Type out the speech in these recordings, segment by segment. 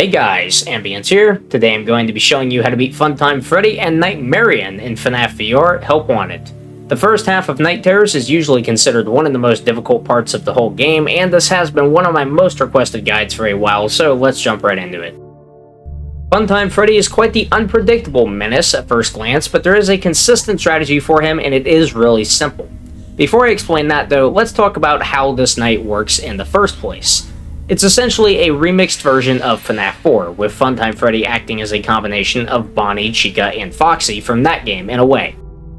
Hey guys, Ambience here. Today I'm going to be showing you how to beat Funtime Freddy and Nightmarionne in FNaF VR Help Wanted. The first half of Night Terrors is usually considered one of the most difficult parts of the whole game, and this has been one of my most requested guides for a while, so let's jump right into it. Funtime Freddy is quite the unpredictable menace at first glance, but there is a consistent strategy for him and it is really simple. Before I explain that though, let's talk about how this night works in the first place. It's essentially a remixed version of FNaF 4, with Funtime Freddy acting as a combination of Bonnie, Chica, and Foxy from that game in a way.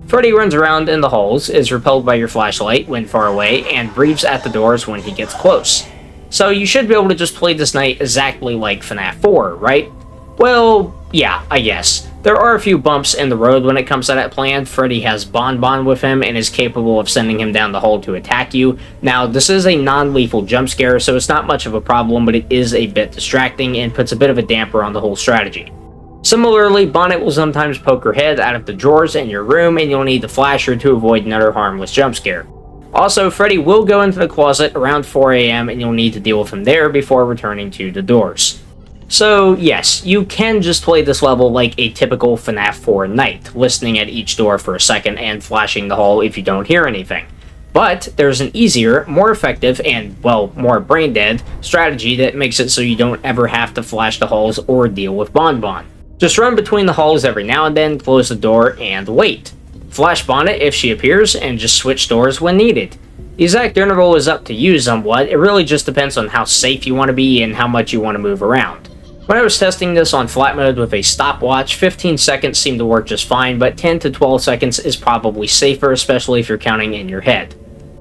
Freddy runs around in the halls, is repelled by your flashlight when far away, and breathes at the doors when he gets close. So you should be able to just play this night exactly like FNaF 4, right? Well, yeah, I guess. There are a few bumps in the road when it comes to that plan. Freddy has Bonbon with him and is capable of sending him down the hole to attack you. Now, this is a non-lethal jump scare, so it's not much of a problem, but it is a bit distracting and puts a bit of a damper on the whole strategy. Similarly, Bonnet will sometimes poke her head out of the drawers in your room, and you'll need the flasher to avoid another harmless jump scare. Also, Freddy will go into the closet around 4 AM, and you'll need to deal with him there before returning to the doors. So yes, you can just play this level like a typical FNaF 4 night, listening at each door for a second and flashing the hall if you don't hear anything. But there's an easier, more effective, and, well, more brain-dead strategy that makes it so you don't ever have to flash the halls or deal with Bonbon. Just run between the halls every now and then, close the door, and wait. Flash Bonnet if she appears, and just switch doors when needed. The exact interval is up to you somewhat. It really just depends on how safe you want to be and how much you want to move around. When I was testing this on flat mode with a stopwatch, 15 seconds seemed to work just fine, but 10 to 12 seconds is probably safer, especially if you're counting in your head.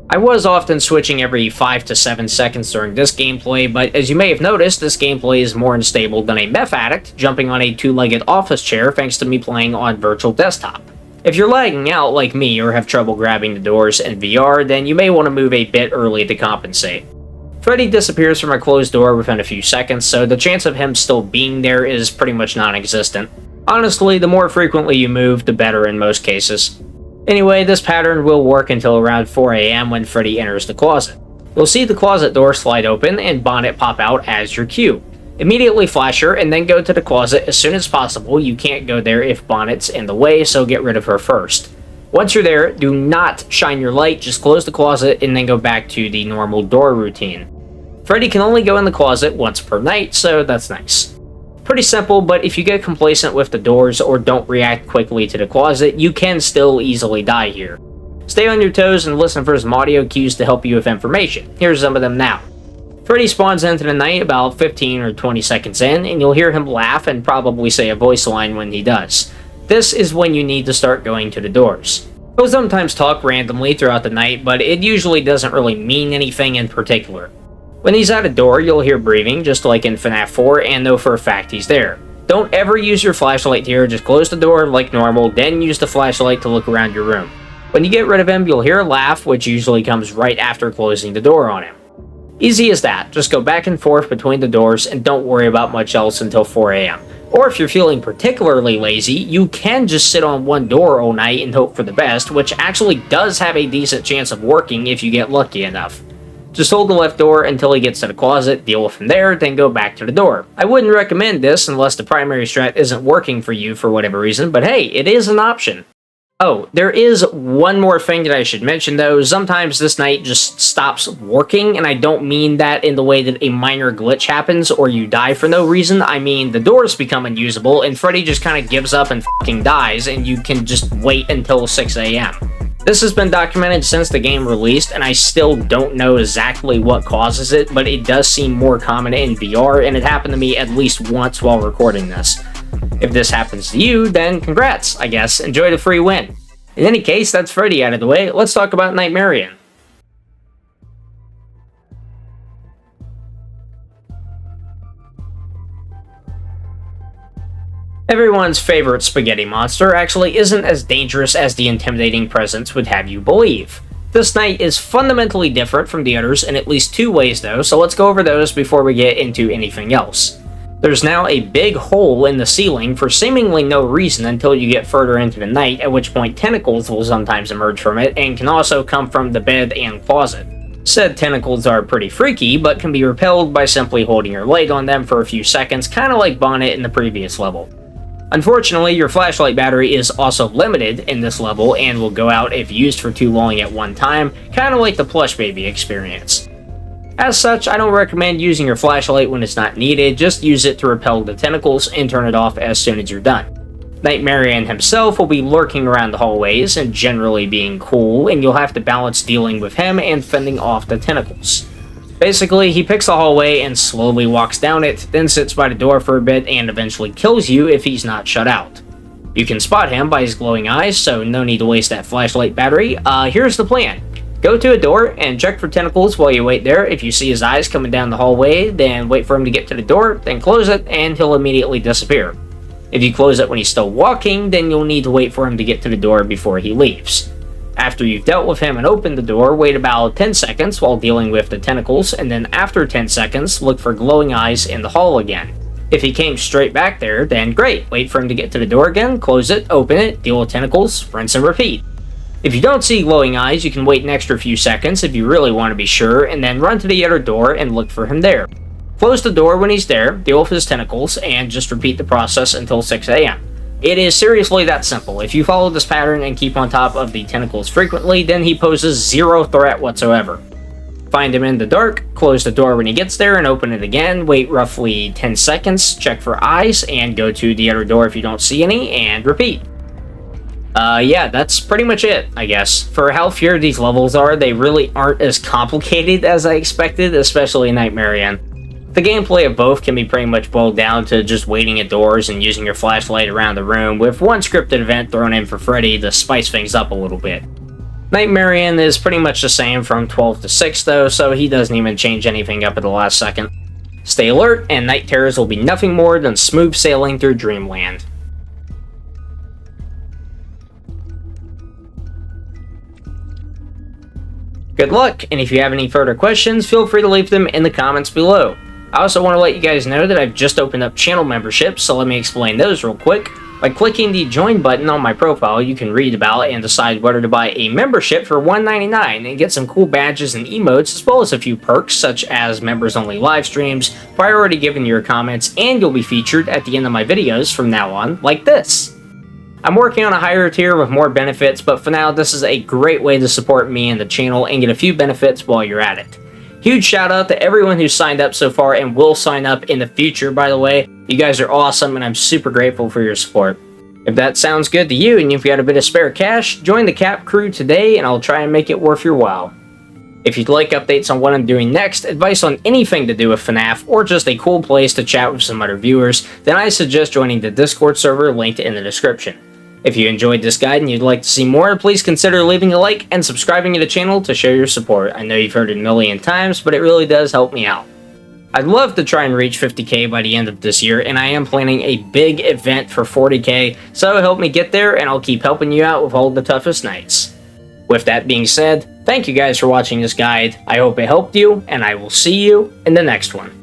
I was often switching every 5 to 7 seconds during this gameplay, but as you may have noticed, this gameplay is more unstable than a meth addict jumping on a two-legged office chair thanks to me playing on virtual desktop. If you're lagging out like me or have trouble grabbing the doors in VR, then you may want to move a bit early to compensate. Freddy disappears from a closed door within a few seconds, so the chance of him still being there is pretty much non-existent. Honestly, the more frequently you move, the better in most cases. Anyway, this pattern will work until around 4 AM when Freddy enters the closet. You'll see the closet door slide open and Bonnet pop out as your cue. Immediately flash her and then go to the closet as soon as possible. You can't go there if Bonnet's in the way, so get rid of her first. Once you're there, do not shine your light, just close the closet and then go back to the normal door routine. Freddy can only go in the closet once per night, so that's nice. Pretty simple, but if you get complacent with the doors or don't react quickly to the closet, you can still easily die here. Stay on your toes and listen for some audio cues to help you with information. Here's some of them now. Freddy spawns into the night about 15 or 20 seconds in, and you'll hear him laugh and probably say a voice line when he does. This is when you need to start going to the doors. He'll sometimes talk randomly throughout the night, but it usually doesn't really mean anything in particular. When he's at a door, you'll hear breathing, just like in FNaF 4, and know for a fact he's there. Don't ever use your flashlight here, just close the door like normal, then use the flashlight to look around your room. When you get rid of him, you'll hear a laugh, which usually comes right after closing the door on him. Easy as that, just go back and forth between the doors and don't worry about much else until 4 AM. Or if you're feeling particularly lazy, you can just sit on one door all night and hope for the best, which actually does have a decent chance of working if you get lucky enough. Just hold the left door until he gets to the closet, deal with him there, then go back to the door. I wouldn't recommend this unless the primary strat isn't working for you for whatever reason, but hey, it is an option. Oh, there is one more thing that I should mention though. Sometimes this night just stops working, and I don't mean that in the way that a minor glitch happens or you die for no reason. I mean the doors become unusable and Freddy just kind of gives up and fucking dies, and you can just wait until 6 AM. This has been documented since the game released, and I still don't know exactly what causes it, but it does seem more common in VR, and it happened to me at least once while recording this. If this happens to you, then congrats, I guess. Enjoy the free win. In any case, that's Freddy out of the way. Let's talk about Nightmarionne. Everyone's favorite spaghetti monster actually isn't as dangerous as the intimidating presence would have you believe. This night is fundamentally different from the others in at least two ways though, so let's go over those before we get into anything else. There's now a big hole in the ceiling for seemingly no reason until you get further into the night, at which point tentacles will sometimes emerge from it and can also come from the bed and closet. Said tentacles are pretty freaky, but can be repelled by simply holding your light on them for a few seconds, kinda like Bonnet in the previous level. Unfortunately, your flashlight battery is also limited in this level and will go out if used for too long at one time, kinda like the Plush Baby experience. As such, I don't recommend using your flashlight when it's not needed, just use it to repel the tentacles and turn it off as soon as you're done. Nightmarionne himself will be lurking around the hallways and generally being cool, and you'll have to balance dealing with him and fending off the tentacles. Basically, he picks a hallway and slowly walks down it, then sits by the door for a bit and eventually kills you if he's not shut out. You can spot him by his glowing eyes, so no need to waste that flashlight battery. Here's the plan. Go to a door and check for tentacles while you wait there. If you see his eyes coming down the hallway, then wait for him to get to the door, then close it, and he'll immediately disappear. If you close it when he's still walking, then you'll need to wait for him to get to the door before he leaves. After you've dealt with him and opened the door, wait about 10 seconds while dealing with the tentacles, and then after 10 seconds, look for glowing eyes in the hall again. If he came straight back there, then great. Wait for him to get to the door again, close it, open it, deal with tentacles, rinse and repeat. If you don't see glowing eyes, you can wait an extra few seconds if you really want to be sure, and then run to the other door and look for him there. Close the door when he's there, deal with his tentacles, and just repeat the process until 6 AM. It is seriously that simple. If you follow this pattern and keep on top of the tentacles frequently, then he poses zero threat whatsoever. Find him in the dark, close the door when he gets there and open it again, wait roughly 10 seconds, check for eyes, and go to the other door if you don't see any, and repeat. Yeah, that's pretty much it, I guess. For how few these levels are, they really aren't as complicated as I expected, especially in Nightmarionne. The gameplay of both can be pretty much boiled down to just waiting at doors and using your flashlight around the room, with one scripted event thrown in for Freddy to spice things up a little bit. Nightmarionne is pretty much the same from 12 to 6 though, so he doesn't even change anything up at the last second. Stay alert, and Night Terrors will be nothing more than smooth sailing through Dreamland. Good luck, and if you have any further questions, feel free to leave them in the comments below. I also want to let you guys know that I've just opened up channel memberships, so let me explain those real quick. By clicking the join button on my profile, you can read about and decide whether to buy a membership for $1.99 and get some cool badges and emotes, as well as a few perks such as members-only live streams, priority given to your comments, and you'll be featured at the end of my videos from now on, like this. I'm working on a higher tier with more benefits, but for now, this is a great way to support me and the channel and get a few benefits while you're at it. Huge shout out to everyone who's signed up so far and will sign up in the future, by the way. You guys are awesome, and I'm super grateful for your support. If that sounds good to you, and if you got a bit of spare cash, join the Cap crew today, and I'll try and make it worth your while. If you'd like updates on what I'm doing next, advice on anything to do with FNaF, or just a cool place to chat with some other viewers, then I suggest joining the Discord server linked in the description. If you enjoyed this guide and you'd like to see more, please consider leaving a like and subscribing to the channel to show your support. I know you've heard it a million times, but it really does help me out. I'd love to try and reach 50k by the end of this year, and I am planning a big event for 40k, so help me get there and I'll keep helping you out with all the toughest nights. With that being said, thank you guys for watching this guide. I hope it helped you, and I will see you in the next one.